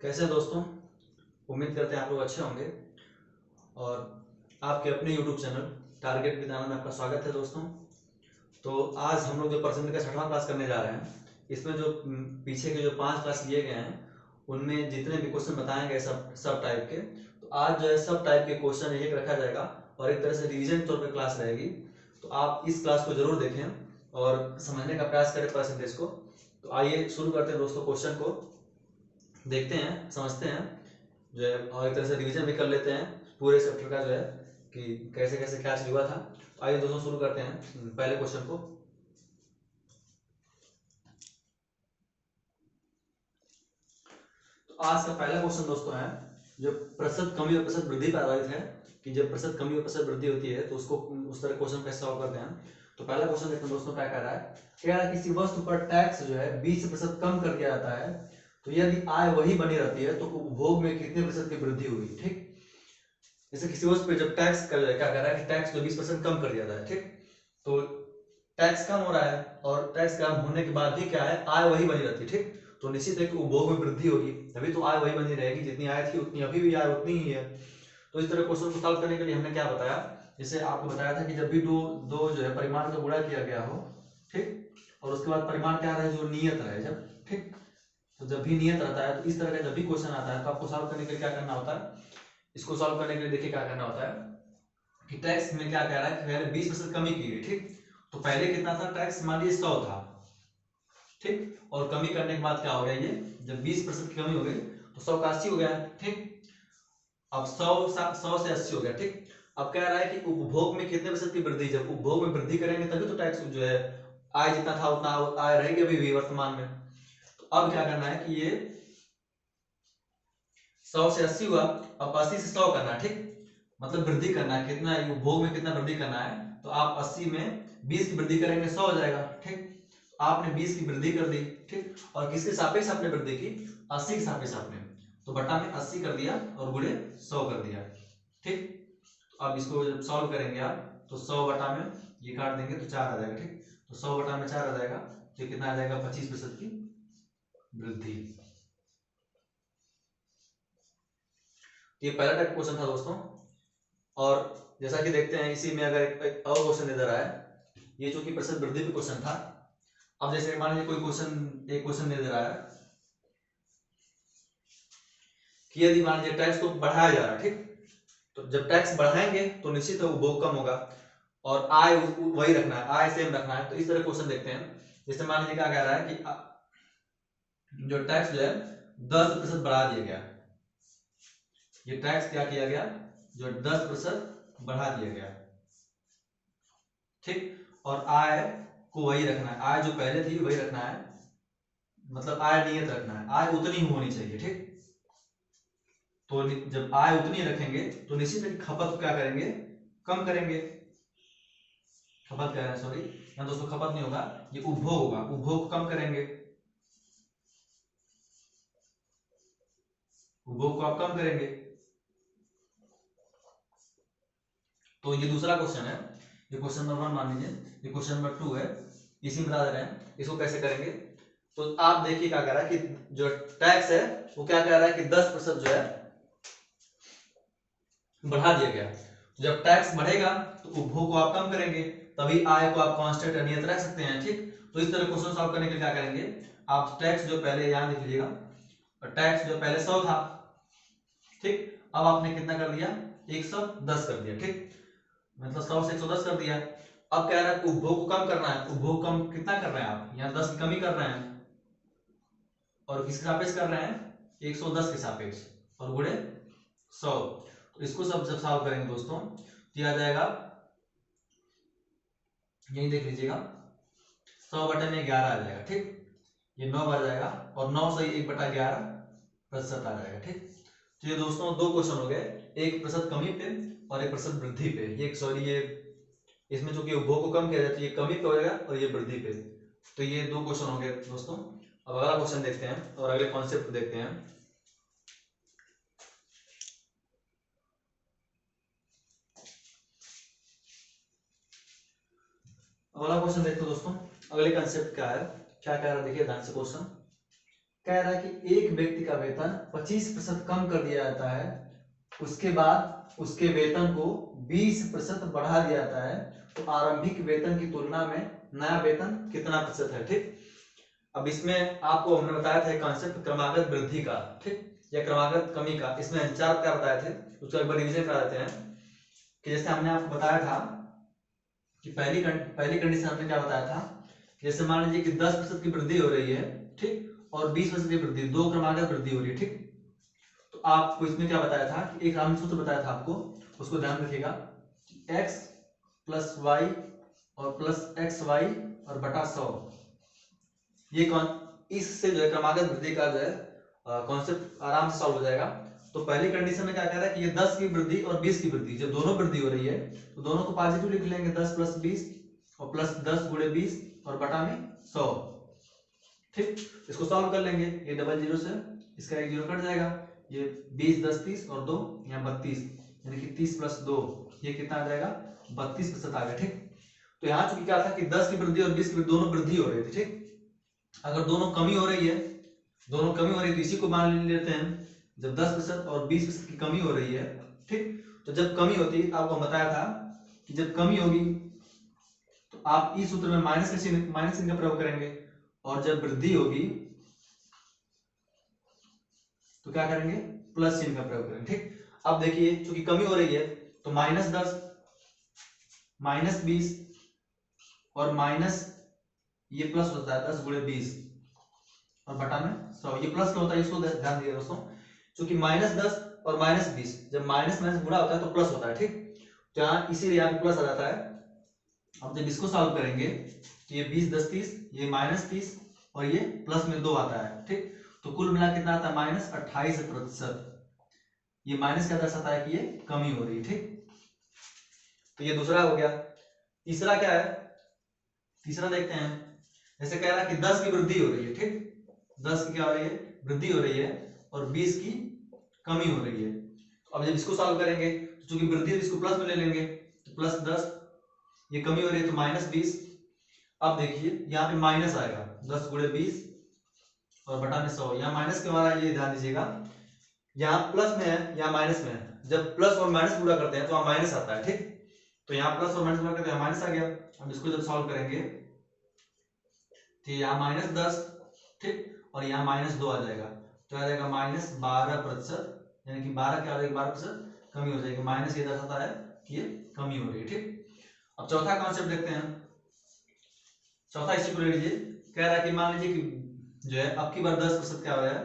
कैसे हैं दोस्तों। उम्मीद करते हैं आप लोग अच्छे होंगे और आपके अपने YouTube चैनल टारगेट विदाना में आपका स्वागत है दोस्तों। तो आज हम लोग जो परसेंट का 6वां क्लास करने जा रहे हैं, इसमें जो पीछे के जो 5 क्लास लिए गए हैं उनमें जितने भी क्वेश्चन बताए गए सब टाइप के, तो आज जो है सब टाइप के क्वेश्चन एक रखा जाएगा और एक तरह से रिवीजन तौर पर क्लास रहेगी। तो आप इस क्लास को जरूर देखें और समझने का प्रयास करें परसेंटेज को। तो आइए शुरू करते हैं दोस्तों, क्वेश्चन को देखते हैं, समझते हैं जो है और एक तरह से रिवीजन भी कर लेते हैं पूरे चैप्टर का जो है कि कैसे कैसे क्या चीज हुआ था। तो आइए दोस्तों शुरू करते हैं पहले क्वेश्चन को। तो आज का पहला क्वेश्चन दोस्तों है जो प्रतिशत कमी और प्रतिशत वृद्धि पर आधारित है कि जब प्रतिशत कमी और प्रतिशत वृद्धि होती है तो उसको उस तरह क्वेश्चन कैसे सॉल्व करते हैं। तो पहला क्वेश्चन देखते हैं दोस्तों क्या कह रहा है। कह रहा है किसी वस्तु पर टैक्स जो है 20% कम कर दिया जाता है, तो यदि आय वही बनी रहती है तो उपभोग में कितने प्रतिशत की वृद्धि हुई। ठीक, जैसे किसी वस्तु पे जब टैक्स क्या कर रहा है कि टैक्स जो 20% कम कर दिया जाता है, ठीक, तो टैक्स कम हो रहा है और टैक्स कम होने के बाद भी क्या है, आय वही बनी रहती है। ठीक, तो निश्चित है कि उपभोग में वृद्धि होगी, तभी तो आय वही बनी रहेगी, जितनी आय थी उतनी अभी भी आय उतनी ही है। तो इस तरह क्वेश्चन को सॉल्व करने के लिए हमने क्या बताया, जैसे आपको बताया था कि जब भी दो दो जो है परिमाण का गुणा किया गया हो, ठीक, और उसके बाद परिमाण क्या रहे, जो नियत रहे जब, ठीक, तो जब भी नियत रहता है तो इस तरह का जब भी क्वेश्चन आता है तो आपको सॉल्व करने के लिए क्या करना होता है। इसको सॉल्व करने के लिए देखिए क्या करना होता है कि टैक्स में क्या कह रहा है कि पहले 20% कमी की गई। ठीक, तो पहले कितना था टैक्स, मान लीजिए 100 था, ठीक, और कमी करने के बाद क्या हो गया, ये जब 20% की कमी हो गई तो 100 का 80 हो गया। ठीक, अब 100 से 80 हो गया। ठीक, अब कह रहा है कि उपभोग में कितने प्रतिशत की वृद्धि, जब उपभोग में वृद्धि करेंगे तभी तो टैक्स जो है आय जितना था उतना आय रहेगी अभी भी वर्तमान में। तो अब क्या करना है कि ये 100 से 80 हुआ, अब 80 से 100 करना है। ठीक, मतलब वृद्धि करना है, कितना उपभोग में कितना वृद्धि करना है, तो आप 80 में 20 की वृद्धि करेंगे 100 हो जाएगा। ठीक, आपने 20 की वृद्धि कर दी, ठीक, और किसके सापेक्ष आपने वृद्धि की, 80 के सापेक्ष आपने, तो बटा में 80 कर दिया और गुणे 100 कर दिया। ठीक, तो अब इसको जब सॉल्व करेंगे आप तो 100 बटा में ये काट देंगे तो 4 आ जाएगा। ठीक, तो 100 बटा में 4 आ जाएगा, तो कितना आ जाएगा, 25% की वृद्धि। ये पहला टाइप क्वेश्चन था दोस्तों। और जैसा कि देखते हैं इसी में अगर एक और क्वेश्चन दे रहा है, ये चूंकि प्रतिशत वृद्धि पे क्वेश्चन था। अब जैसे मान लीजिए कोई क्वेश्चन एक क्वेश्चन दे रहा है कि यदि मान लीजिए टैक्स को बढ़ाया जा रहा है, ठीक, तो जब टैक्स बढ़ाएंगे तो निश्चित है उपभोग कम होगा और आय वही रखना है, आय सेम रखना है। तो इस तरह क्वेश्चन देखते हैं। जैसे मान लीजिए क्या कह रहा है कि जो टैक्स जो है 10% बढ़ा दिया गया, ये टैक्स क्या किया गया, जो 10% बढ़ा दिया गया, ठीक, और आय को वही रखना है, आय जो पहले थी वही रखना है, मतलब आय नियत रखना है, आय उतनी ही होनी चाहिए। ठीक, तो जब आय उतनी रखेंगे तो निश्चित है कि खपत क्या करेंगे, कम करेंगे, खपत कह रहे हैं सॉरी, यहाँ दोस्तों खपत नहीं होगा, ये उपभोग होगा, उपभोग को कम करेंगे, उपभोग को आप कम करेंगे। तो ये दूसरा क्वेश्चन है, ये क्वेश्चन नंबर 1 मान लीजिए, ये क्वेश्चन नंबर 2 है, इसी में बता दे रहे हैं इसको कैसे करेंगे। तो आप देखिए क्या कह रहा है कि जो टैक्स है वो क्या कह रहा है कि 10% जो है बढ़ा दिया गया। जब टैक्स बढ़ेगा तो उपभोग को आप कम करेंगे, तभी आय को आप कांस्टेंट नियत रख सकते हैं। ठीक, तो इस तरह क्वेश्चन सॉल्व करने के लिए क्या करेंगे, आप टैक्स जो पहले यहां देख लीजिएगा, टैक्स जो पहले 100 था, ठीक, अब आपने कितना कर दिया, 110 कर दिया। ठीक, मतलब 100 से 110 कर दिया। अब कह रहा है उपभोग को कम करना है, उपभोग कम कितना कर रहे हैं आप, यहाँ 10 की कमी कर रहे हैं और किसके सापेक्ष कर रहे हैं, 110 के सापेक्ष और गुणे 100। तो इसको सब जब सॉल्व करेंगे दोस्तों तो आ जाएगा, यही देख लीजिएगा, 100 बटे में 11 आ जाएगा। ठीक, ये 9 बढ़ जाएगा और 9 से 1/11% आ जाएगा। ठीक, तो ये दोस्तों दो क्वेश्चन हो गए, एक प्रतिशत कमी पे और एक प्रतिशत वृद्धि पे। ये सॉरी, ये इसमें जो कि उपभोग को कम किया जाता है ये कमी पे हो जाएगा और ये वृद्धि पे। तो ये दो क्वेश्चन हो गए दोस्तों। अब अगला क्वेश्चन देखते हैं और अगले कॉन्सेप्ट देखते हैं। अगला क्वेश्चन देखते हैं दोस्तों, अगले कॉन्सेप्ट क्या है, क्या कह रहा है देखिए ध्यान से क्वेश्चन। कह रहा है कि एक व्यक्ति का वेतन 25% कम कर दिया जाता है, उसके बाद उसके वेतन को 20% बढ़ा दिया जाता है, तो आरंभिक वेतन की तुलना में नया वेतन कितना प्रतिशत है। ठीक, अब इसमें आपको हमने बताया था कॉन्सेप्ट क्रमागत वृद्धि का, ठीक, या क्रमागत कमी का। इसमें 4 प्रकार बताए थे, उसका एक बार रिवीजन करा देते हैं। कि जैसे हमने आपको बताया था कि पहली कंडीशन हमने क्या बताया था, जैसे मान लीजिए कि 10% की वृद्धि हो रही है, ठीक, और 20% की वृद्धि, दो क्रमागत वृद्धि हो रही है, ठीक। तो आपको इसमें क्या बताया था कि एक हमने सूत्र बताया था आपको, उसको ध्यान रखिएगा, x प्लस वाई और प्लस एक्स वाई और बटा 100, ये कौन, इससे जो है क्रमागत वृद्धि का जो है कॉन्सेप्ट आराम से सॉल्व हो जाएगा। तो पहली कंडीशन में क्या कह रहा है कि ये 10 की वृद्धि और 20 की वृद्धि, जब दोनों वृद्धि हो रही है तो दोनों को पॉजिटिव लिख लेंगे, 10 प्लस 20 और प्लस 10 गुणे 20 और बटा में 100, ठीक। इसको सॉल्व कर लेंगे, ये डबल जीरो से इसका एक जीरो कट जाएगा, ये 20 10 30 और 2 यहाँ 32, यानी कि 30 प्लस 2 ये कितना आ जाएगा, 32% आ गया, ठीक। तो यहाँ चूंकि क्या था कि 10 की वृद्धि और 20 की दोनों वृद्धि हो रही थी, ठीक। अगर दोनों कमी हो रही है, दोनों कमी हो रही है तो इसी को मान लेते हैं, जब 10% और 20% की कमी हो रही है, ठीक। तो जब कमी होती है, आपको बताया था कि जब कमी होगी तो आप इस सूत्र में माइनस का चिन्ह का प्रयोग करेंगे, और जब वृद्धि होगी तो क्या करेंगे, प्लस चिन्ह का प्रयोग करेंगे, ठीक। अब देखिए चूंकि कमी हो रही है तो -10 -20 और माइनस ये प्लस होता है 10 गुणे 20 और बटा में 100, ये प्लस क्या होता है इसको ध्यान दिए दोस्तों, क्योंकि -10 और -20 जब माइनस माइनस गुणा होता है तो प्लस होता है, ठीक। तो यहाँ इसीलिए यहाँ पे प्लस आ जाता है। अब जब इसको सॉल्व करेंगे तो ये 20 10 30, ये -30 और ये प्लस में 2 आता है, ठीक। तो कुल मिला कितना आता है, -28%। ये माइनस क्या दर्शाता है कि ये कमी हो रही है, ठीक। तो ये दूसरा हो गया। तीसरा क्या है, तीसरा देखते हैं, जैसे कह रहा है कि 10 की वृद्धि हो रही है, ठीक, 10 की क्या हो रही है, वृद्धि हो रही है, और 20 की कमी हो रही है। अब जब इसको सॉल्व करेंगे तो चूंकि वृद्धि है इसको प्लस में ले लेंगे, तो +10, ये कमी हो रही है तो -20। अब देखिए यहाँ पे माइनस आएगा, 10 गुणे 20 और बटा में 100, यहाँ माइनस क्यों आ रहा है ये ध्यान दीजिएगा, यहाँ प्लस में है यहाँ माइनस में है, जब प्लस और माइनस गुणा करते हैं तो वहां माइनस आता है, ठीक। तो यहाँ प्लस और माइनस गुणा करते हैं माइनस आ गया। अब इसको जब सॉल्व करेंगे तो यहाँ -10, ठीक, और यहाँ -2 आ जाएगा, तो आ जाएगा -12%, यानी कि 12 क्या हो जाएगा, 12% कमी हो जाएगी, माइनस ये दर्शाता है कि ये कमी हो रही है, ठीक। अब चौथा कॉन्सेप्ट देखते हैं, चौथा इसी को ले लीजिए, कह रहा है कि मान लीजिए कि जो है अब की बार 10% क्या हो रहा है,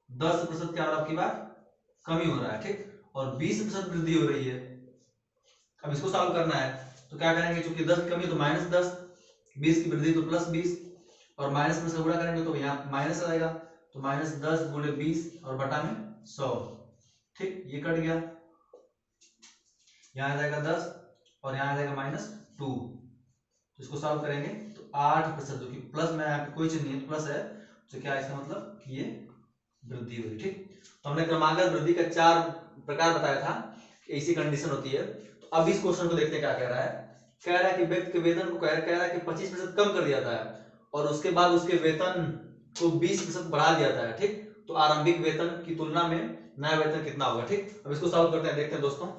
10% क्या हो रहा है, अब की बार कमी हो रहा है, ठीक, और 20% वृद्धि हो रही है। अब इसको सॉल्व करना है तो क्या करेंगे, चूंकि 10 की कमी है तो -10, 20 की वृद्धि तो +20, और माइनस में से गुणा करेंगे तो यहाँ माइनस आएगा, तो -10 गुणे 20 और बटा में 100, ठीक, ये कट गया, यहाँ आ जाएगा 10 और यहाँ आ जाएगा -2। तो इसको सॉल्व करेंगे तो 8%, जो कि प्लस में यहाँ पे कोई चीज नहीं है, प्लस है, तो क्या इसका मतलब कि ये वृद्धि हुई, ठीक। तो हमने क्रमागत वृद्धि का 4 प्रकार बताया था, ऐसी कंडीशन होती है। तो अब इस क्वेश्चन को देखते हैं क्या कह रहा है, कह रहा है कि व्यक्ति के वेतन को कह रहा है कि 25% कम कर दिया जाता है और उसके बाद उसके वेतन को 20% बढ़ा दिया जाता है, ठीक। तो आरंभिक वेतन की तुलना में नया वेतन कितना होगा, ठीक। अब इसको सॉल्व करते हैं, देखते हैं दोस्तों।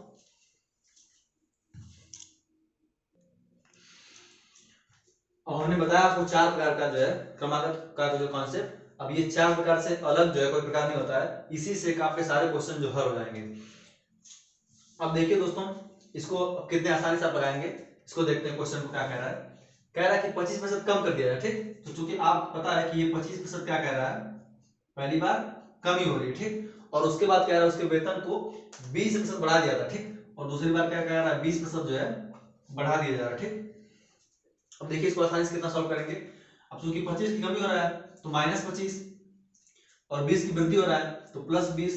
और हमने बताया आपको 4 प्रकार का जो है क्रमागत का जो कॉन्सेप्ट, अब ये 4 प्रकार से अलग जो है कोई प्रकार नहीं होता है, इसी से आपके सारे क्वेश्चन जो हल हो जाएंगे। अब देखिए दोस्तों, इसको कितने आसानी से आप लगाएंगे, इसको देखते हैं क्वेश्चन को क्या कह रहा है। कह रहा है कि 25% कम कर दिया जाए, ठीक। तो चूंकि आप पता है कि ये 25% क्या कह रहा है, पहली बार कमी हो रही है, ठीक, और उसके बाद कह रहा है उसके वेतन को 20% बढ़ा दिया था, ठीक, और दूसरी बार क्या कह रहा है 20% जो है बढ़ा दिया जा रहा है, ठीक। अब देखिए इसको आसानी से कितना सॉल्व करेंगे, अब चूंकि 25 की कमी हो रहा है तो -25 और 20 की वृद्धि हो रहा है तो +20,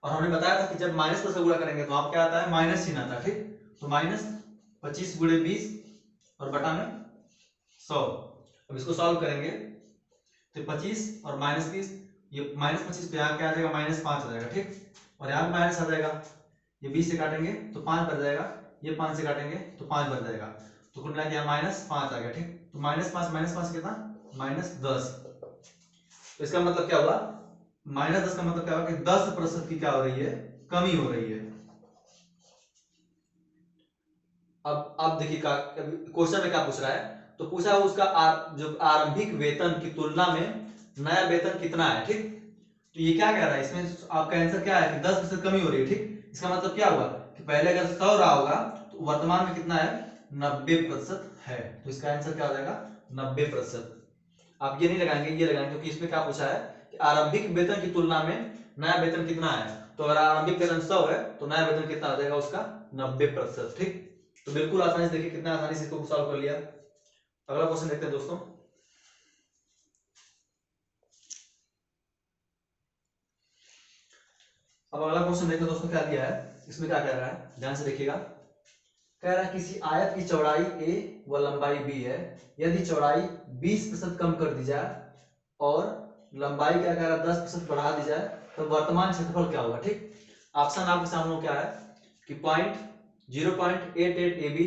और हमने बताया था कि जब माइनस से गुणा करेंगे तो आप क्या आता है, माइनस चिन्ह आता है, ठीक। तो -25 गुणे 20 और बटा में 100। अब इसको सॉल्व करेंगे तो 25 और -20, ये -25 तो यहाँ क्या आ जाएगा, -5 आ जाएगा, ठीक, और यहाँ माइनस आ जाएगा, ये 20 से काटेंगे तो 5 बच जाएगा, ये 5 से काटेंगे तो 5 बच जाएगा, तो कुल मिला के यहाँ -5 आ गया, ठीक। तो -5 कितना, -10। तो इसका मतलब क्या हुआ, -10 का मतलब क्या हुआ कि 10% की क्या हो रही है, कमी हो रही है। अब देखिए क्वेश्चन में क्या पूछ रहा है, तो पूछा उसका जो आरंभिक वेतन की तुलना में नया वेतन कितना है, ठीक। तो ये क्या कह रहा है, इसमें आपका आंसर क्या है कि 10% कमी हो रही है, ठीक। इसका मतलब क्या हुआ कि पहले अगर 100 रहा होगा तो वर्तमान में कितना है, 90% है। तो इसका आंसर क्या हो जाएगा, 90%। आप ये नहीं लगाएंगे, ये लगाएंगे, क्योंकि इसमें क्या पूछा है कि आरंभिक वेतन की तुलना में नया वेतन कितना है। तो अगर आरंभिक वेतन 100 है तो नया वेतन कितना आ जाएगा उसका, 90%, ठीक। तो बिल्कुल आसानी से देखिए कितना आसानी से इसको सॉल्व कर लिया। अगला क्वेश्चन देखते हैं दोस्तों। अब अगला क्वेश्चन देखते हैं दोस्तों क्या दिया है, इसमें क्या कह रहा है, ध्यान से देखिएगा। कह रहा है किसी आयत की चौड़ाई a व लंबाई b है, यदि चौड़ाई 20% कम कर दी जाए और लंबाई क्या कह रहा है 10% बढ़ा दी जाए तो वर्तमान क्षेत्रफल क्या होगा, ठीक। ऑप्शन आपके सामने क्या है कि 0.88 AB,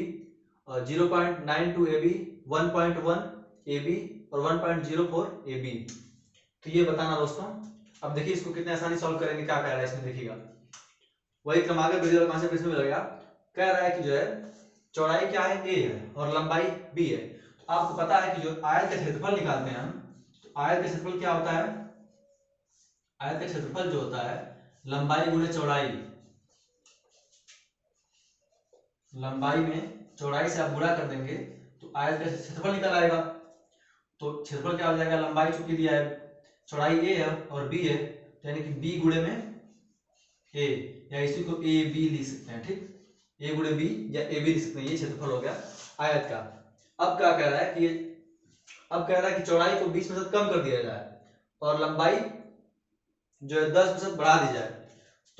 0.92 AB, 1.1 AB और 1.04 AB। तो ये बताना दोस्तों। अब देखिए इसको कितने आसानी सॉल्व करेंगे, क्या कह रहा है इसमें देखिएगा, वही क्रमागत विधि वाला कॉन्सेप्ट इसमें भी लगेगा। कह रहा है कि जो है चौड़ाई क्या है a है और लंबाई b है। तो आपको पता है कि जो आयत का क्षेत्रफल निकालते हैं हम, तो आयत का क्षेत्रफल क्या होता है, आयत का क्षेत्रफल जो होता है लंबाई गुणे चौड़ाई, लंबाई में चौड़ाई से आप गुणा कर देंगे तो आयत का क्षेत्रफल निकल आएगा। तो क्षेत्रफल क्या हो जाएगा, लंबाई चूंकि दिया है, चौड़ाई a है और b है, तो यानी कि b गुणे में a, या इसी को a b लिख सकते हैं, ठीक। a गुणे b या a b लिख सकते हैं, ये क्षेत्रफल हो गया आयत का। अब क्या कह रहा है कि अब कह रहा है कि चौड़ाई को 20% कम कर दिया जाए और लंबाई जो है 10% बढ़ा दी जाए।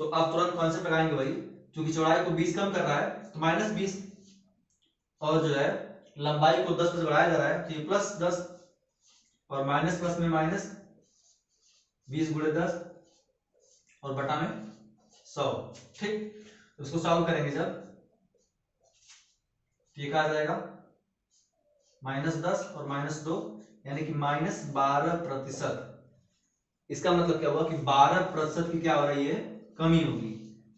तो अब तुरंत कॉन्सेप्ट लगाएंगे भाई, क्योंकि चौड़ाई को 20 कम कर रहा है तो -20 और जो है लंबाई को 10% बढ़ाया जा रहा है तो ये +10 और माइनस प्लस में माइनस, 20 गुणे 10 और बटा में 100, ठीक। तो इसको सॉल्व करेंगे जब तो ये क्या आ जाएगा, -10 और -2 यानी कि -12%। इसका मतलब क्या हुआ कि 12% की क्या हो रही है, कमी होगी।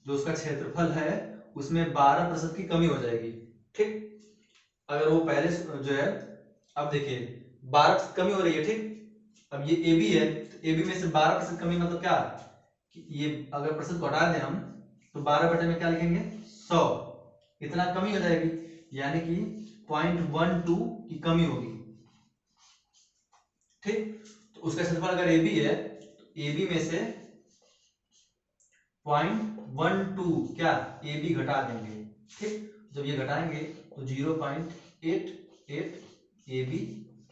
जो उसका क्षेत्रफल है उसमें 12% की कमी हो जाएगी, ठीक। अगर वो पहले जो है, अब देखिए 12% कमी हो रही है, ठीक। अब ये AB है तो AB में से 12% कमी मतलब क्या कि ये अगर प्रतिशत को हटा दें हम तो 12 बटे में क्या लिखेंगे 100, इतना कमी हो जाएगी, यानी कि 0.12 की कमी होगी, ठीक। तो उसका क्षेत्रफल अगर AB है तो AB में से 0.12 क्या AB घटा देंगे, ठीक। जब ये घटाएंगे तो 0.88 AB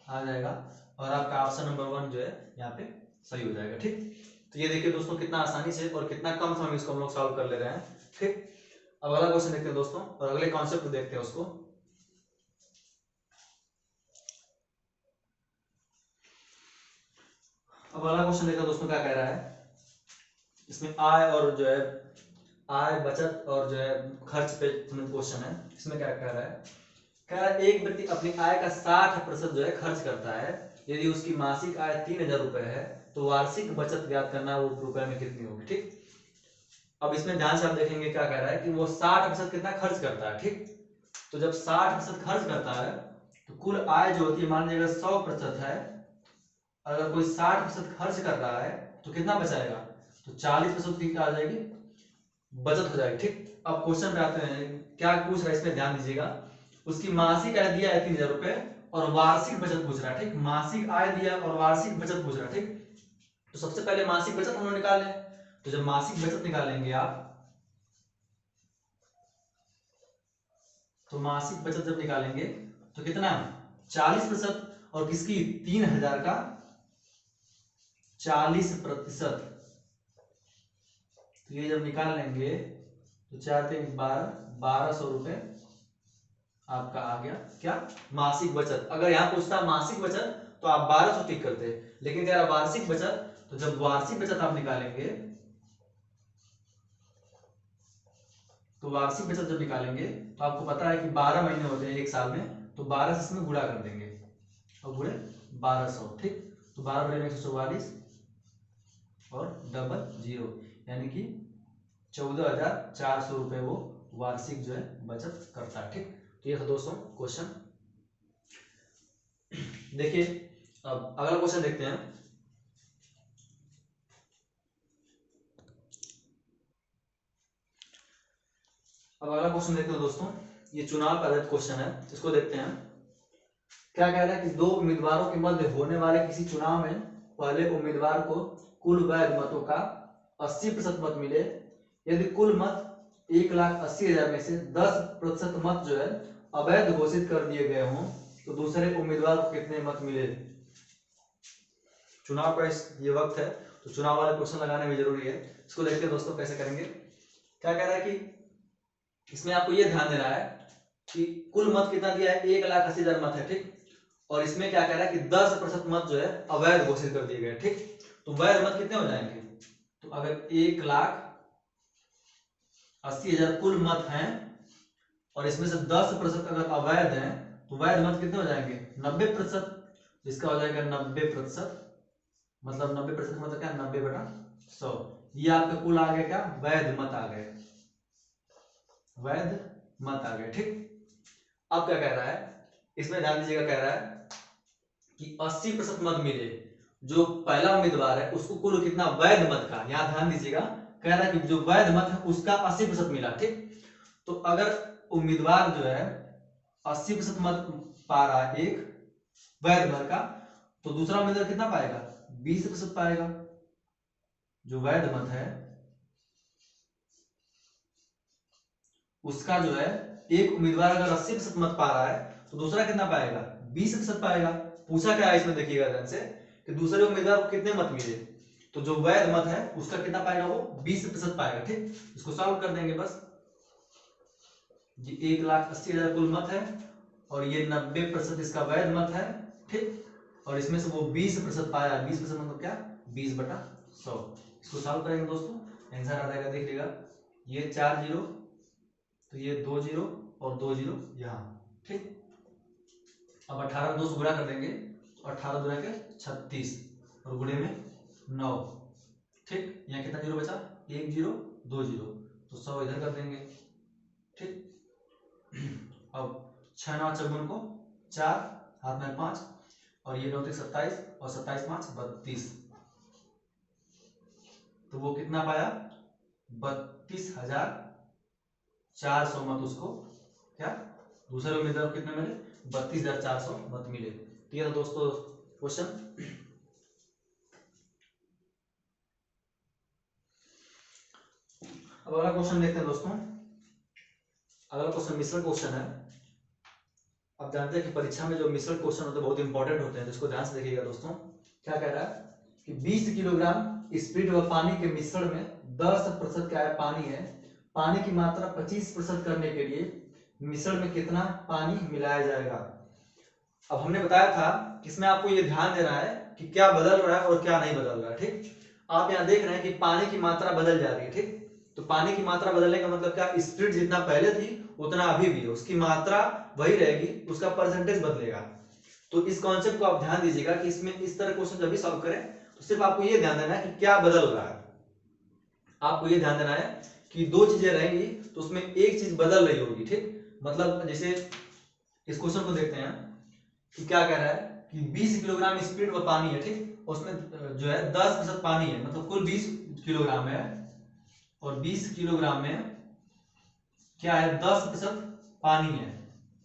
आ जाएगा और आपका ऑप्शन नंबर 1 जो है यहाँ पे सही हो जाएगा, ठीक। तो ये देखिए दोस्तों कितना आसानी से और कितना कम समय में इसको हम लोग सॉल्व कर ले रहे हैं, ठीक। अब अगला क्वेश्चन देखते हैं दोस्तों और अगले कॉन्सेप्ट देखते हैं उसको। अब अगला क्वेश्चन देखते हैं दोस्तों क्या कह रहा है, इसमें आय और जो है आय बचत और जो है खर्च पे क्वेश्चन है। इसमें क्या कह रहा है, कह रहा है एक व्यक्ति अपनी आय का 60% जो है खर्च करता है, यदि उसकी मासिक आय 3000 रुपए है तो वार्षिक बचत ज्ञात करना वो रुपए में कितनी होगी, ठीक। अब इसमें ध्यान से आप देखेंगे क्या कह रहा है कि वो 60% कितना खर्च करता है, ठीक। तो जब 60% खर्च करता है तो कुल आय जो होती है, मान लीजिए 100% है, अगर कोई 60% खर्च कर रहा है तो कितना बचाएगा, तो 40% की क्या आ जाएगी, बचत हो जाएगी, ठीक। अब क्वेश्चन पे आते हैं, क्या पूछ रहा है इसमें ध्यान दीजिएगा। उसकी मासिक आय दिया है 3000 रुपए और वार्षिक बचत पूछ रहा है, ठीक। मासिक आय दिया और वार्षिक बचत पूछ रहा है, ठीक। तो सबसे पहले मासिक बचत हम लोग निकाल लें। तो जब मासिक बचत निकालेंगे आप, तो मासिक बचत जब निकालेंगे तो कितना 40%, और किसकी 3000 का 40%। तो ये जब निकाल लेंगे तो 4 3 12, 1200 रुपए आपका आ गया क्या, मासिक बचत। अगर यहाँ पूछता मासिक बचत तो आप 1200 टिक करते, लेकिन कह रहा वार्षिक बचत, तो जब वार्षिक बचत आप निकालेंगे तो वार्षिक बचत जब निकालेंगे तो आपको पता है कि 12 महीने होते हैं एक साल में, तो 12 से इसमें गुणा कर देंगे और गुणे 1200, ठीक। तो 12 बटे में 144 और डबल जीरो, यानी कि 14,400 रुपये वो वार्षिक जो है बचत करता है। ठीक, तो ये था दोस्तों क्वेश्चन। देखिए अब अगला क्वेश्चन देखते हैं। अब अगला क्वेश्चन देखते हैं दोस्तों, ये चुनाव पर आधारित क्वेश्चन है, इसको देखते हैं। क्या कह रहा है कि दो उम्मीदवारों के मध्य होने वाले किसी चुनाव में पहले उम्मीदवार को कुल वैध मतों का 80% मत मिले, यदि कुल मत 1,80,000 में से 10% मत जो है अवैध घोषित कर दिए गए हों, तो दूसरे उम्मीदवार को कितने मत मिले। चुनाव का ये वक्त है, तो चुनाव वाले क्वेश्चन लगाने में जरूरी है। इसको देखते हैं दोस्तों कैसे करेंगे। क्या कह रहा है कि इसमें आपको ये ध्यान देना है कि कुल मत कितना दिया है, 1,80,000 मत है। ठीक, और इसमें क्या कह रहा है कि 10% मत जो है अवैध घोषित कर दिए गए। ठीक, तो वैध मत कितने हो जाएंगे, तो अगर 1,80,000 कुल मत हैं और इसमें से 10% अगर अवैध हैं, तो वैध मत कितने हो जाएंगे, 90%। इसका हो जाएगा 90%, मतलब 90% मतलब क्या, 90/100। ये आपके कुल आ गए क्या, वैध मत आ गए, वैध मत आ गए। ठीक, अब क्या कह रहा है, इसमें ध्यान दीजिएगा, कह रहा है कि 80% मत मिले, जो पहला उम्मीदवार है उसको कुल कितना, वैध मत का, यहां ध्यान दीजिएगा, कह रहा है कि जो वैध मत है उसका 80% मिला। ठीक, तो अगर उम्मीदवार जो है 80% मत पा रहा है एक वैध मत का, तो दूसरा उम्मीदवार कितना पाएगा, 20% पाएगा। जो वैध मत है उसका जो है एक उम्मीदवार अगर 80% मत पा रहा है, तो दूसरा कितना पाएगा, 20% पाएगा। पूछा क्या है इसमें, देखिएगा ध्यान से कि दूसरे उम्मीदवार को कितने मत मिले, तो जो वैध मत है उसका कितना पाएगा, वो 20% पाएगा। ठीक, इसको सॉल्व कर देंगे बस। ये 1,80,000 कुल मत है और ये 90% इसका वैध मत है। ठीक, और इसमें से वो 20% पाया, 20% मतलब क्या, 20/100। इसको सॉल्व करेंगे दोस्तों, आंसर आ जाएगा, देख लीजिएगा, ये 4 जीरो, तो ये 2 जीरो और 2 जीरो यहाँ। ठीक, अब 18 2 से गुणा कर देंगे, तो 18 गुणा के 36 और गुणे में 9। ठीक, यहाँ कितना जीरो बचा, 1 जीरो 2 जीरो, तो 100 इधर कर देंगे। ठीक, अब 6 9 54 को 4, हाथ में 5, और ये 9 27 और 27 5 32, तो वो कितना पाया, 32,400 मत उसको क्या, दूसरे उम्मीदवार को कितने मिले, 32,400 मत मिले। तो ये था दोस्तों क्वेश्चन। अब अगला क्वेश्चन देखते हैं दोस्तों। अगला क्वेश्चन मिश्रण क्वेश्चन है। अब जानते हैं कि परीक्षा में जो मिश्रण क्वेश्चन होते हैं बहुत इंपॉर्टेंट होते हैं, तो इसको ध्यान से देखिएगा दोस्तों। क्या कह रहा है कि 20 किलोग्राम स्प्रिट व पानी के मिश्रण में 10% क्या है, पानी है। पानी की मात्रा 25% करने के लिए मिश्रण में कितना पानी मिलाया जाएगा। अब हमने बताया था कि इसमें आपको ये ध्यान देना है कि क्या बदल रहा है और क्या नहीं बदल रहा है। ठीक, आप यहाँ देख रहे हैं कि पानी की मात्रा बदल जा रही है। ठीक, तो पानी की मात्रा बदलने का मतलब क्या, स्प्रिट जितना पहले थी उतना अभी भी है, उसकी मात्रा वही रहेगी, उसका परसेंटेज बदलेगा। तो इस कॉन्सेप्ट को आप ध्यान दीजिएगा कि इसमें इस तरह क्वेश्चन जब भी सॉल्व करें तो सिर्फ आपको ये ध्यान देना है कि क्या बदल रहा है। आपको ये ध्यान देना है कि दो चीजें रहेंगी तो उसमें एक चीज बदल रही होगी। ठीक, मतलब जैसे इस क्वेश्चन को देखते हैं कि क्या कह रहा है कि 20 किलोग्राम स्प्रिट व पानी है। ठीक, उसमें जो है 10% पानी है, मतलब कुल 20 किलोग्राम है और 20 किलोग्राम में क्या है, 10% पानी है।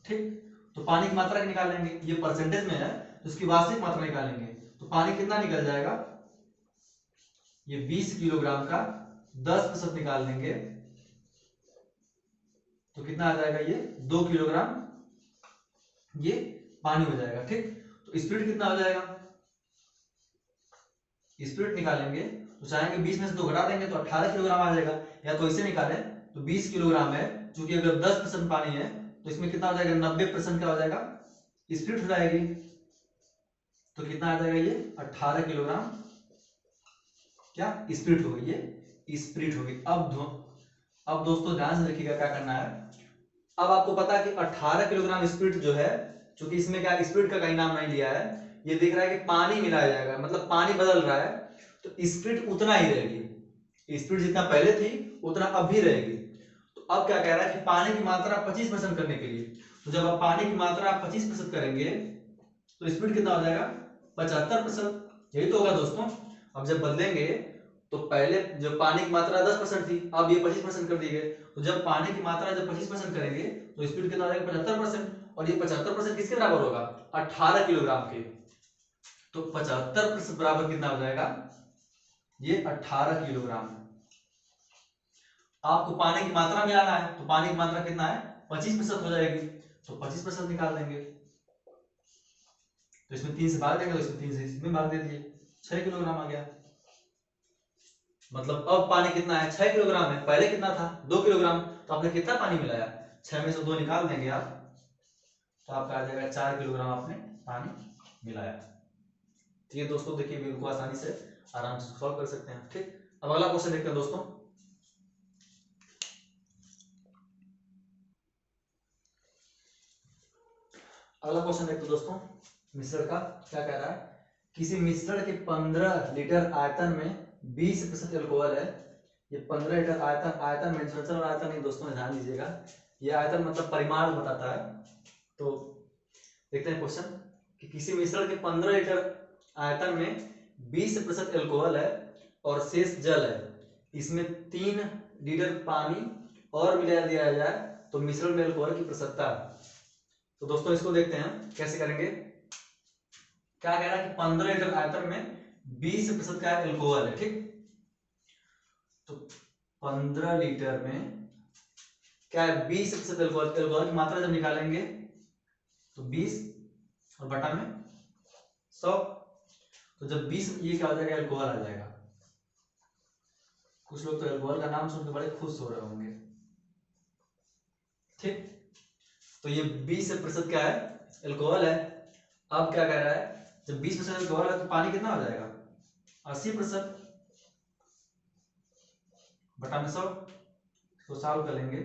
ठीक, तो पानी की मात्रा निकालेंगे, ये परसेंटेज में है तो उसकी वास्तविक मात्रा निकालेंगे, तो पानी कितना निकल जाएगा, ये 20 किलोग्राम का 10% निकाल देंगे तो कितना आ जाएगा, ये 2 किलोग्राम ये पानी हो जाएगा। ठीक, तो स्प्रिट कितना हो जाएगा, स्प्रिट निकालेंगे तो चाहेंगे 20 में से 2 घटा देंगे तो 18 किलोग्राम आ जाएगा, या तो इसे निकालें तो 20 किलोग्राम है, क्योंकि अगर 10% पानी है तो इसमें कितना हो जाएगा, 90% क्या हो जाएगा, स्प्रिट हो जाएगी, तो कितना आ जाएगा, ये 18 किलोग्राम क्या स्प्रिट हो गई, ये स्प्रिट हो गई। अब दोस्तों ध्यान से देखिएगा क्या करना है। अब आपको पता है कि 18 किलोग्राम स्प्रिट जो है, चूंकि इसमें क्या स्प्रिट का कहीं नाम नहीं लिया है, ये दिख रहा है कि पानी मिलाया जाएगा, मतलब पानी बदल रहा है, तो स्पीड उतना ही रहेगी, स्पीड जितना पहले थी उतना अब भी रहेगी। तो अब क्या कह रहा है कि पानी की मात्रा 25% करने के लिए, तो जब आप पानी की मात्रा 25% करेंगे तो स्पीड कितना हो जाएगा 75%। यही तो होगा दोस्तों। अब जब बदलेंगे तो पहले जब पानी की मात्रा 10% थी, अब ये 25% कर दी गई, तो जब पानी की मात्रा जब 25% करेंगे तो स्पीड कितना हो जाएगा 75%। और ये 75% किसके बराबर होगा 18 किलोग्राम के। तो 75% बराबर कितना हो जाएगा ये 18 किलोग्राम। आपको पानी की मात्रा मिलाना है, तो पानी की मात्रा कितना है 25% हो जाएगी, तो 25% निकाल देंगे। तो इसमें 3 से भाग देंगे, तो इसमें 3 से इसमें भाग दे दिए, 6 किलोग्राम आ गया। मतलब अब पानी कितना है 6 किलोग्राम है, पहले कितना था 2 किलोग्राम। तो आपने कितना पानी मिलाया 6 में से 2 निकाल देंगे आप, तो आपका आ जाएगा 4 किलोग्राम आपने पानी मिलाया। तो ये दोस्तों देखिए बिल्कुल आसानी से आराम से सॉल्व कर सकते हैं। ठीक, अब अगला क्वेश्चन देखते हैं दोस्तों। अगला क्वेश्चन देखते हैं दोस्तों मिश्रण का। क्या कह रहा है, किसी मिश्रण के 15 लीटर आयतन में 20% एल्कोहल है। ये 15 लीटर आयतन, आयतन मेंशन और आयतन नहीं दोस्तों, ध्यान दीजिएगा, ये आयतन मतलब परिमाण बताता है। तो देखते हैं क्वेश्चन कि किसी मिश्रण के 15 लीटर आयतन में 20% एल्कोहल है और शेष जल है, इसमें 3 लीटर पानी और मिला दिया जाए तो मिश्रण में एल्कोहल की प्रतिशतता। तो दोस्तों इसको देखते हैं कैसे करेंगे। क्या कह रहा है कि 15 लीटर आयतन में 20% का एल्कोहल है। ठीक, तो 15 लीटर में क्या है 20% एल्कोहल, एल्कोहल की मात्रा जब निकालेंगे तो 20 और बटा में 100, तो जब 20 ये क्या हो जाएगा एल्कोहल आ जाएगा। कुछ लोग तो एल्कोहल का नाम सुनकर बड़े खुश हो रहे होंगे। ठीक, तो ये 20% क्या है एल्कोहल है। अब क्या कह रहा है जब 20% एल्कोहल है तो पानी कितना हो जाएगा 80% बटा में 100। तो सॉल्व कर लेंगे,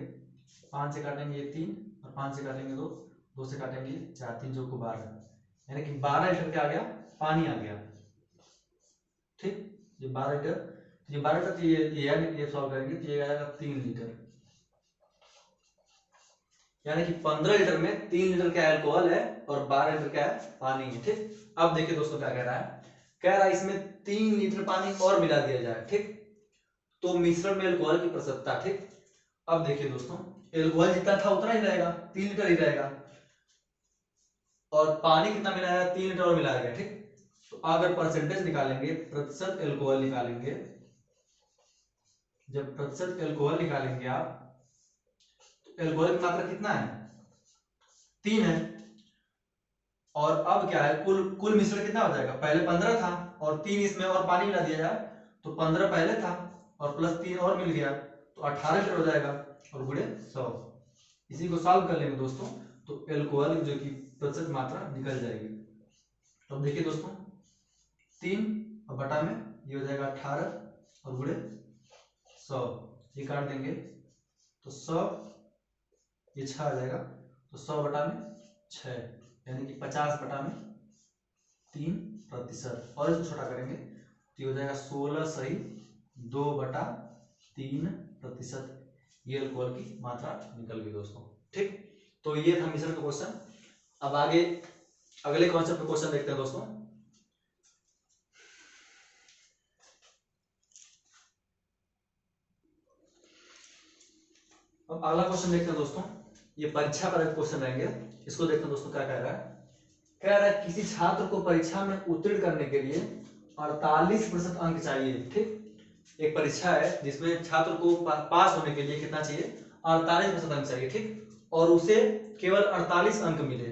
5 से काटेंगे ये 3 और 5 से काटेंगे 2, 2 से काटेंगे 4, 3 जो को 12, यानी कि 12 लीटर क्या आ गया पानी आ गया। ठीक, ये 12 लीटर, ये 12 लीटर तो ये सॉल्व करेंगे तो ये आएगा 3 लीटर, यानी कि 15 लीटर में 3 लीटर क्या एल्कोहल है और 12 लीटर क्या है पानी है। ठीक, अब देखिए दोस्तों क्या कह रहा है, कह रहा है इसमें 3 लीटर पानी और मिला दिया जाए। ठीक, तो मिश्रण में एल्कोहल की प्रतिशतता। ठीक, अब देखिए दोस्तों एल्कोहल जितना था उतना ही रहेगा, 3 लीटर ही रहेगा, और पानी कितना मिलाया 3 लीटर और मिलाया गया। ठीक, तो अगर परसेंटेज निकालेंगे, प्रतिशत एल्कोहल निकालेंगे, जब प्रतिशत एल्कोहल निकालेंगे आप तो एल्कोहल की मात्रा कितना है 3 है, और अब क्या है कुल मिश्रण कितना हो जाएगा, पहले 15 था और 3 इसमें और पानी मिला दिया जाए तो 15 पहले था और प्लस 3 और मिल गया तो 18 लीटर हो जाएगा और गुणे 100। इसी को सॉल्व कर लेंगे दोस्तों तो एल्कोहल जो कि प्रतिशत मात्रा निकल जाएगी। तो अब देखिए दोस्तों 3 और बटा में ये हो जाएगा 18 और गुणे 100, ये काट देंगे तो 100, ये 6 आ जाएगा, तो 100 बटा में 6, यानी कि 50 बटा में 3%। और इसको छोटा करेंगे तो ये हो जाएगा 16 सही 2 बटा 3%। ये एल्कोहल की मात्रा निकल गई दोस्तों। ठीक, तो ये था मिश्रण का क्वेश्चन। अब आगे अगले कॉन्सेप्ट का क्वेश्चन देखते हैं दोस्तों। अब अगला क्वेश्चन देखते हैं दोस्तों, ये परीक्षा पर क्वेश्चन रहेंगे। इसको देखते हैं दोस्तों क्या कह रहा है, कह रहा है किसी छात्र को परीक्षा में उत्तीर्ण करने के लिए 48% अंक चाहिए। ठीक, एक परीक्षा है जिसमें छात्र को पास होने के लिए कितना चाहिए 48% अंक चाहिए। ठीक, और उसे केवल 48 अंक मिले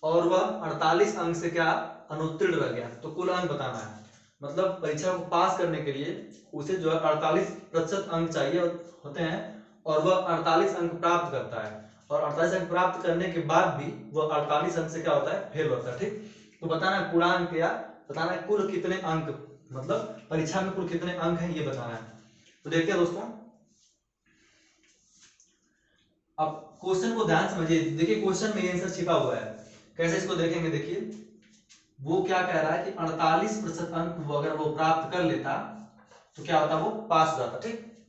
और वह 48 अंक से क्या अनुत्तीर्ण रह गया, तो कुल अंक बताना है। मतलब परीक्षा को पास करने के लिए उसे जो है 48% अंक चाहिए होते हैं और वह 48 अंक प्राप्त करता है, और 48 अंक प्राप्त करने के बाद भी वह 48 अंक से क्या होता है फेल होता है। ठीक, तो बताना है पूर्णांक या बताना है कुल कितने अंक, मतलब परीक्षा में कुल कितने अंक हैं ये बताना है। तो देखते हैं दोस्तों, अब क्वेश्चन को ध्यान समझिए। देखिए क्वेश्चन में आंसर छिपा हुआ है, कैसे इसको देखेंगे देखिए, वो क्या कह रहा है कि 48% अंक वो अगर वो प्राप्त कर लेता तो क्या होता, वो पास हो जाता। ठीक,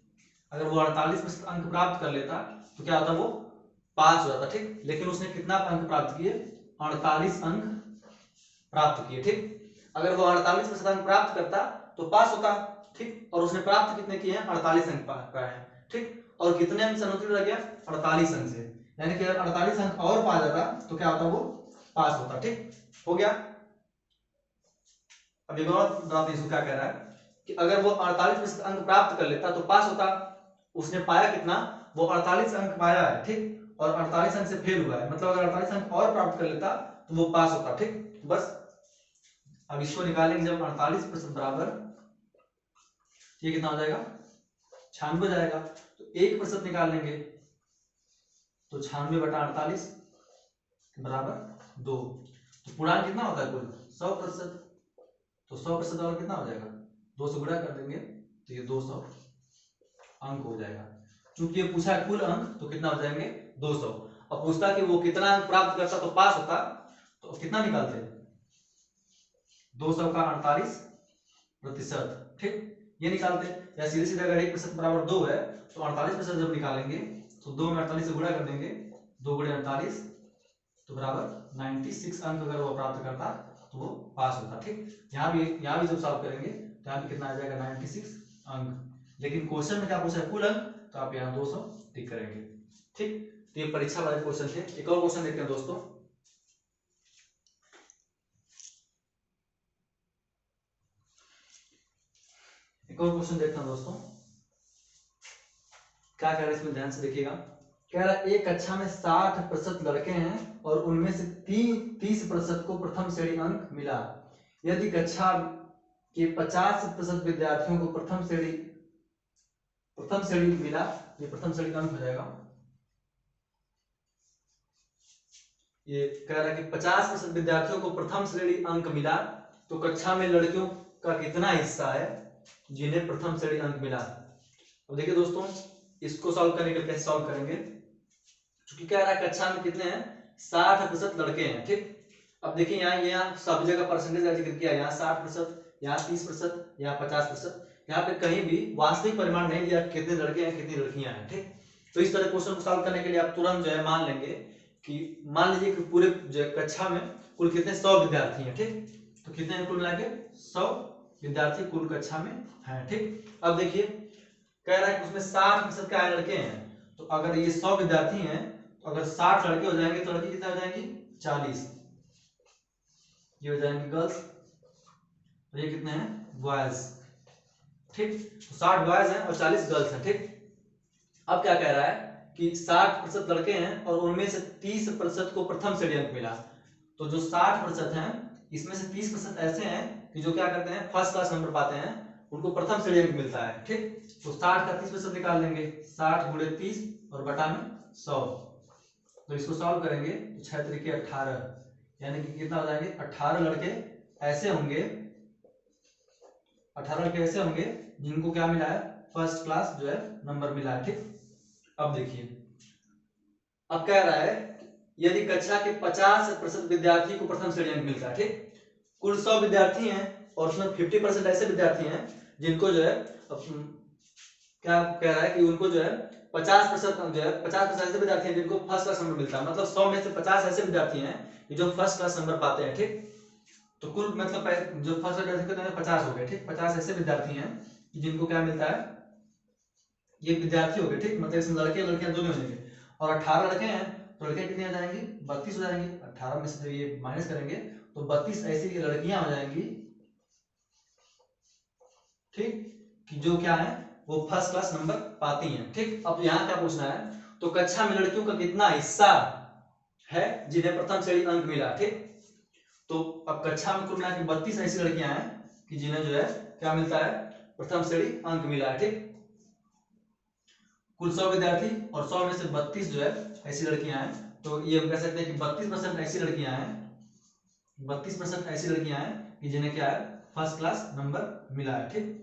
अगर वो 48% अंक प्राप्त कर लेता तो क्या होता, वो पास हो जाता। ठीक, लेकिन उसने कितना अंक प्राप्त किए, 48 अंक प्राप्त किए। ठीक, अगर वो 48% अंक प्राप्त करता तो पास होता। ठीक, और उसने प्राप्त कितने किए हैं, 48 अंक पाए हैं। ठीक, और कितने अंक से अनुत्तीर्ण रह गया, 48 अंक से, यानी कि अगर 48 अंक और पा जाता तो क्या होता, वो पास होता। ठीक, हो गया। अब एक और बताते हैं क्या कह रहा है कि अगर वो 48% अंक प्राप्त कर लेता तो पास होता। उसने पाया कितना, वो 48 अंक पाया है। ठीक, और 48 अंक से फेल हुआ है, मतलब अगर 48 अंक और प्राप्त कर लेता तो वो पास होता। ठीक, बस अब इसको निकालेंगे जब 48% बराबर, ये कितना हो जाएगा, 96 जाएगा। तो 1% निकाल लेंगे तो 96/48 बराबर 2। तो पूर्णांक कितना होता है कुल, 100%। तो 100% और कितना हो जाएगा, 2 से गुणा कर देंगे तो ये 200 अंक हो जाएगा। चूंकि ये पूछा है कुल अंक तो कितना हो जाएंगे, 200। अब पूछता कि वो कितना अंक प्राप्त करता तो पास होता, तो कितना निकालते, 200 का 48%। ठीक, ये निकालते, या सीधे सीधे अगर 1% बराबर 2 है तो 48% जब निकालेंगे तो 2 में 48 से गुणा कर देंगे, 2 गुणे 48 तो बराबर 96 अंक अगर वो प्राप्त करता तो वो पास होता। ठीक, यहाँ भी जब सॉल्व करेंगे तो यहाँ भी कितना आ जाएगा, 96 अंक। लेकिन क्वेश्चन में क्या पूछा है, कुल अंक, तो आप यहाँ 200 टिक करेंगे। ठीक, तो ये परीक्षा वाले क्वेश्चन थे। एक और क्वेश्चन देखते हैं दोस्तों। एक और क्वेश्चन देखते हैं दोस्तों, क्या कह रहा है इसमें ध्यान से देखिएगा। कह रहा है एक कक्षा में 60% लड़के हैं और उनमें से 30% को प्रथम श्रेणी अंक मिला। यदि कक्षा के 50% विद्यार्थियों को प्रथम श्रेणी मिला, ये प्रथम श्रेणी अंक हो जाएगा। ये कह रहा है कि 50% विद्यार्थियों को प्रथम श्रेणी अंक मिला तो कक्षा में लड़कियों का कितना हिस्सा है जिन्हें प्रथम श्रेणी अंक मिला। अब देखिए दोस्तों, इसको सॉल्व करने के लिए कैसे सॉल्व करेंगे, क्योंकि क्या रहा है कक्षा में कितने हैं, 60% लड़के हैं। ठीक, अब देखिए यहाँ सब जगह परसेंटेज का जिक्र किया, यहाँ 60%, यहाँ 30%, यहाँ 50%। यहाँ पे कहीं भी वास्तविक परिमाण नहीं दिया कितने लड़के हैं कितनी लड़कियां हैं। ठीक, तो इस तरह क्वेश्चन को सॉल्व करने के लिए आप तुरंत जो है मान लेंगे कि मान लीजिए कि पूरे कक्षा में कुल कितने 100 विद्यार्थी हैं। ठीक, तो कितने हैं कुल मिला के 100 विद्यार्थी कुल कक्षा में हैं। ठीक, अब देखिए कह रहा है कि उसमें 60% क्या लड़के हैं, तो अगर ये 100 विद्यार्थी हैं तो अगर 60 लड़के हो जाएंगे तो लड़की कितने हो जाएंगी, 40, ये हो जाएंगे गर्ल्स, तो ये कितने हैं बॉयज। ठीक, तो 60 बॉयज हैं और 40 गर्ल्स हैं। ठीक, अब क्या कह रहा है कि 60% लड़के हैं और उनमें से 30% को प्रथम श्रेणी अंक मिला। तो जो 60% हैं इसमें से 30% ऐसे हैं कि जो क्या करते हैं, फर्स्ट क्लास नंबर पाते हैं, उनको प्रथम श्रेणी अंक मिलता है। ठीक, तो 60 का 30% निकाल लेंगे, 60 गुणे 30 और बटा में 100। तो इसको सॉल्व करेंगे तो 6 तरीके 18, यानी कि कितना हो जाएंगे, 18 लड़के ऐसे होंगे, 18 लड़के ऐसे होंगे जिनको क्या मिला है, फर्स्ट क्लास जो है नंबर मिला है। ठीक, अब देखिए अब कह रहा है यदि कक्षा के 50% विद्यार्थी को प्रथम श्रेणी अंक मिलता है। ठीक, कुल 100 विद्यार्थी हैं और उसमें 50% ऐसे विद्यार्थी हैं जिनको जो है क्या कह रहा है कि उनको जो है 50% जो है 50% ऐसे विद्यार्थी हैं जिनको फर्स्ट क्लास नंबर मिलता है, मतलब 100 में से 50 ऐसे विद्यार्थी हैं कि जो फर्स्ट क्लास नंबर पाते हैं। ठीक, तो कुल मतलब जो फर्स्ट विद्यार्थी कितने हैं, 50 हो गए। ठीक, 50 ऐसे विद्यार्थी हैं जिनको क्या मिलता है, ये विद्यार्थी हो गए। ठीक, मतलब इसमें लड़के लड़कियां दोनों हो जाएंगे, और 18 लड़के हैं तो लड़कियां कितनी हो जाएंगी, 32 हो जाएंगी। 18 में से ये माइनस करेंगे तो 32 ऐसी लड़कियां हो जाएंगी। ठीक, कि जो क्या है वो फर्स्ट क्लास नंबर पाती हैं। ठीक, अब यहाँ क्या पूछना है, तो कक्षा में लड़कियों का कितना हिस्सा है जिन्हें प्रथम श्रेणी अंक मिला। ठीक, तो अब कक्षा में कुल मिला के 32 ऐसी लड़कियां हैं कि जिन्हें जो है क्या मिलता है, प्रथम श्रेणी अंक मिला है। ठीक, कुल 100 विद्यार्थी और 100 में से 32 जो है ऐसी लड़कियां हैं, तो ये हम कह सकते हैं कि 32% ऐसी लड़कियां हैं, 32% ऐसी लड़कियां हैं कि जिन्हें क्या है, फर्स्ट क्लास नंबर मिला है। ठीक,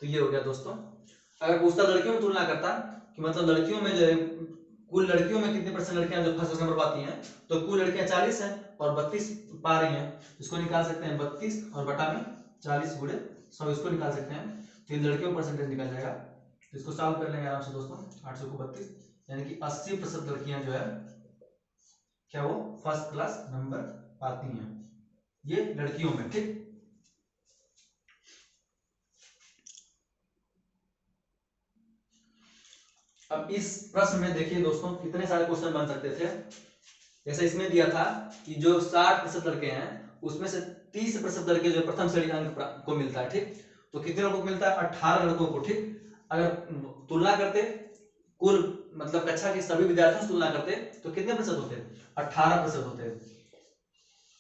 तो ये हो गया दोस्तों। अगर पूछता लड़कियों में तुलना करता कि मतलब लड़कियों में जो है कुल लड़कियों में कितने परसेंट लड़कियां जो फर्स्ट नंबर पाती हैं, तो कुल लड़कियां 40 है और 32 पा रही हैं, इसको निकाल सकते हैं 32 और बटा में 40 गुणे 100, इसको निकाल सकते हैं, तो इन लड़कियों का परसेंटेज निकल जाएगा। तो इसको सॉल्व कर लेंगे आराम से दोस्तों, 800 को 32 यानी कि 80% लड़कियां जो है क्या वो फर्स्ट क्लास नंबर पाती हैं, ये लड़कियों में। ठीक, अब इस प्रश्न में देखिए दोस्तों कितने सारे क्वेश्चन बन सकते थे। जैसे इसमें दिया था कि जो 60% लड़के हैं उसमें से 30% लड़के जो प्रथम श्रेणी अंक को मिलता है। ठीक, तो कितने लड़कों को मिलता है? 18 लड़कों को। ठीक, अगर तुलना करते कुल मतलब कक्षा के सभी विद्यार्थियों से तुलना करते तो कितने प्रतिशत होते? 18% होते,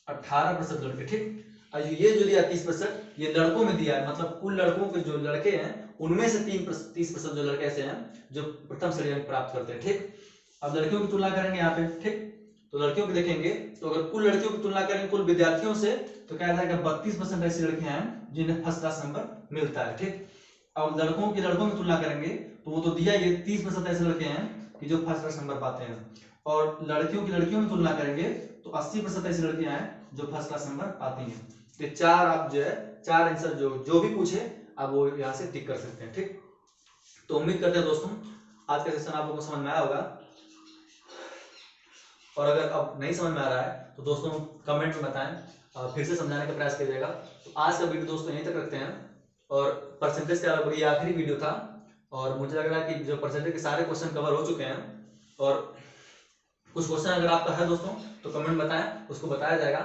18% लड़के। ठीक, और ये जो दिया 30% ये लड़कों में दिया है, मतलब कुल लड़कों के जो लड़के हैं उनमें से 30% जो लड़के ऐसे हैं जो प्रथम श्रेणी अंक प्राप्त करते हैं। ठीक, अब लड़कियों की तुलना करेंगे यहाँ पे। ठीक, तो लड़कियों को देखेंगे तो अगर कुल लड़कियों की तुलना करेंगे कुल विद्यार्थियों से तो क्या जाएगा 32% ऐसी लड़कियां हैं जिन्हें फर्स्ट क्लास नंबर मिलता है। ठीक, अब लड़कों की तुलना करेंगे तो वो तो दिया ये 30% ऐसे लड़के हैं कि जो फर्स्ट क्लास नंबर पाते हैं, और लड़कियों में तुलना करेंगे तो 80% ऐसी लड़कियां हैं जो फर्स्ट क्लास नंबर पाती हैं। तो चार आप जो है चार आंसर जो भी पूछे आप वो यहाँ से टिक कर सकते हैं। ठीक, तो उम्मीद करते हैं दोस्तों आज का सेशन आप लोगों को समझ में आया होगा, और अगर अब नहीं समझ में आ रहा है तो दोस्तों कमेंट में बताएं, फिर से समझाने का प्रयास कीजिएगा। तो आज का वीडियो दोस्तों यहीं तक रखते हैं, और परसेंटेज का ये आखिरी वीडियो था, और मुझे लग रहा है कि जो परसेंटेज के सारे क्वेश्चन कवर हो चुके हैं, और कुछ क्वेश्चन अगर आपका है दोस्तों तो कमेंट बताएं, उसको बताया जाएगा।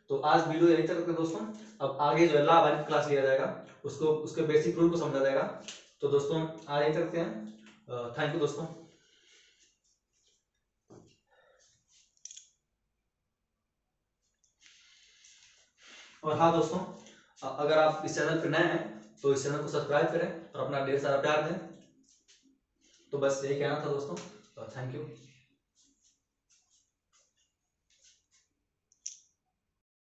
तो आज वीडियो यहीं तक रखते हैं दोस्तों, अब आगे जो है लॉ वाली क्लास लिया जाएगा, उसको उसके बेसिक रूल को समझा जाएगा। तो दोस्तों आज यहीं तक रखते हैं, थैंक यू दोस्तों। और हाँ दोस्तों, अगर आप इस चैनल पर नए हैं तो इस चैनल को सब्सक्राइब करें और अपना ढेर सारा प्यार दें। तो बस यही कहना था दोस्तों, थैंक यू।